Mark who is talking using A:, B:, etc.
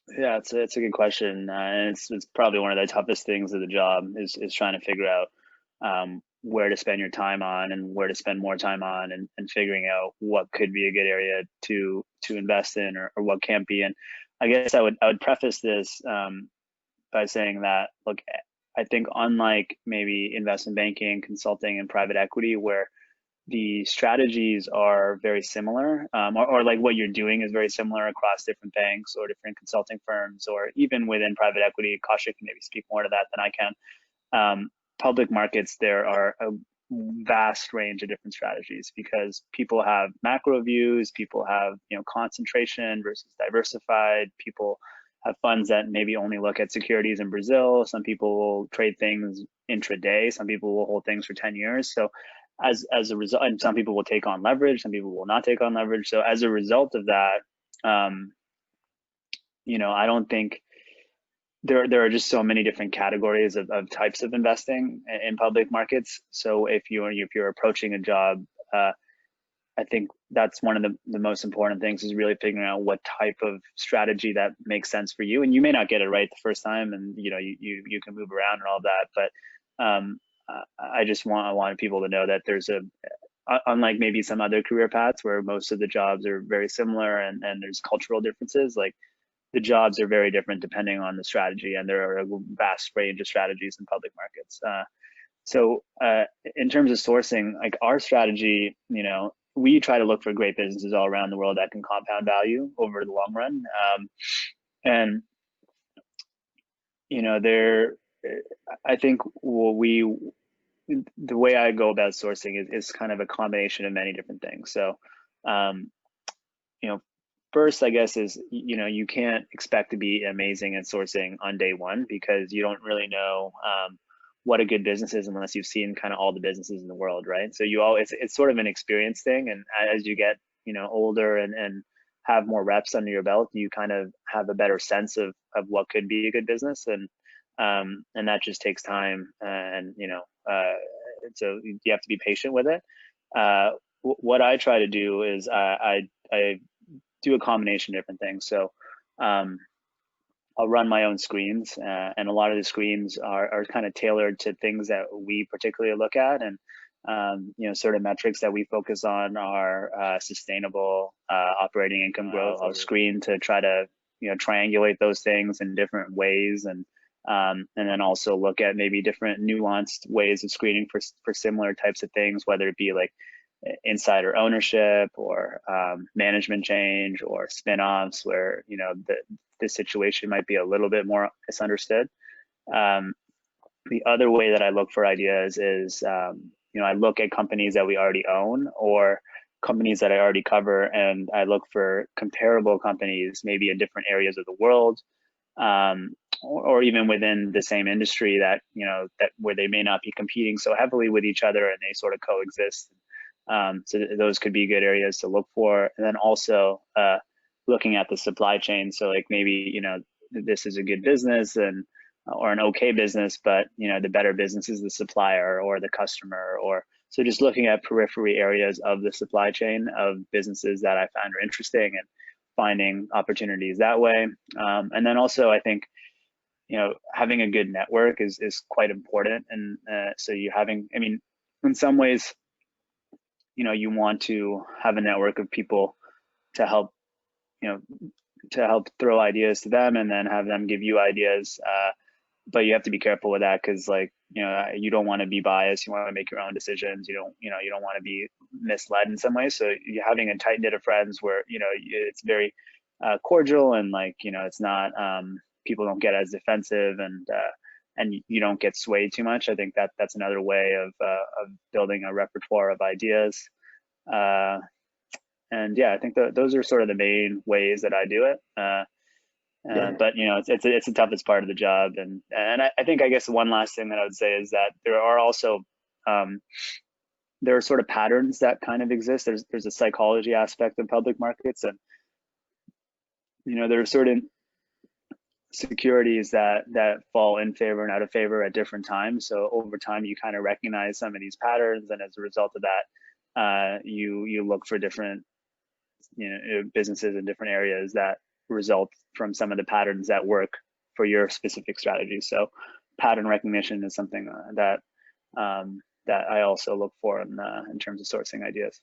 A: Yeah, it's a good question, and it's probably one of the toughest things of the job is trying to figure out where to spend your time on and where to spend more time on, and figuring out what could be a good area to invest in, or what can't be. And I guess I would preface this by saying that, look, I think unlike maybe investment banking, consulting, and private equity, where the strategies are very similar, or like what you're doing is very similar across different banks or different consulting firms, or even within private equity. Kasha can maybe speak more to that than I can. Public markets, there are a vast range of different strategies because people have macro views, people have concentration versus diversified, people have funds that maybe only look at securities in Brazil. Some people will trade things intraday. Some people will hold things for 10 years. So as a result, and some people will take on leverage, some people will not take on leverage. So as a result of that, um, I don't think there are just so many different categories of types of investing in public markets. So if you're approaching a job, I think that's one of the most important things, is really figuring out what type of strategy that makes sense for you. And you may not get it right the first time, and you can move around and all that. But I just wanted people to know that there's unlike maybe some other career paths where most of the jobs are very similar, and there's cultural differences. Like, the jobs are very different depending on the strategy, and there are a vast range of strategies in public markets. So in terms of sourcing, like our strategy, we try to look for great businesses all around the world that can compound value over the long run. And there, I think the way I go about sourcing is kind of a combination of many different things. So, um, you know, first, I guess, is you can't expect to be amazing at sourcing on day one, because you don't really know what a good business is unless you've seen kind of all the businesses in the world, right? So it's sort of an experience thing, and as you get older and have more reps under your belt, you kind of have a better sense of what could be a good business, and that just takes time, and so you have to be patient with it. What I try to do is I do a combination of different things. So um, I'll run my own screens, and a lot of the screens are kind of tailored to things that we particularly look at, and sort of metrics that we focus on are sustainable operating income growth. I'll screen to try to triangulate those things in different ways, and then also look at maybe different nuanced ways of screening for similar types of things, whether it be like insider ownership, or management change, or spin-offs, where the situation might be a little bit more misunderstood. Um, the other way that I look for ideas is I look at companies that we already own, or companies that I already cover, and I look for comparable companies, maybe in different areas of the world, or even within the same industry, that that where they may not be competing so heavily with each other, and they sort of coexist. So those could be good areas to look for. And then also looking at the supply chain. So like maybe this is a good business, and or an okay business, but the better business is the supplier or the customer, or so just looking at periphery areas of the supply chain of businesses that I find are interesting, and finding opportunities that way. And then also, I think having a good network is quite important. And so you having, I mean, in some ways, you want to have a network of people to help, you know, to help throw ideas to them, and then have them give you ideas. But you have to be careful with that, because like, you don't want to be biased. You want to make your own decisions. You don't want to be misled in some way. So you're having a tight knit of friends where, it's very cordial, and like, it's not, people don't get as defensive, and you don't get swayed too much. I think that's another way of building a repertoire of ideas. Uh, and yeah, I think those are sort of the main ways that I do it.
B: Yeah,
A: But it's the toughest part of the job, and I think, I guess, one last thing that I would say is that there are also um, there are sort of patterns that kind of exist. There's a psychology aspect of public markets, and there are certain securities that fall in favor and out of favor at different times. So over time, you kind of recognize some of these patterns, and as a result of that, you look for different businesses in different areas that result from some of the patterns that work for your specific strategy. So pattern recognition is something that that I also look for in terms of sourcing ideas.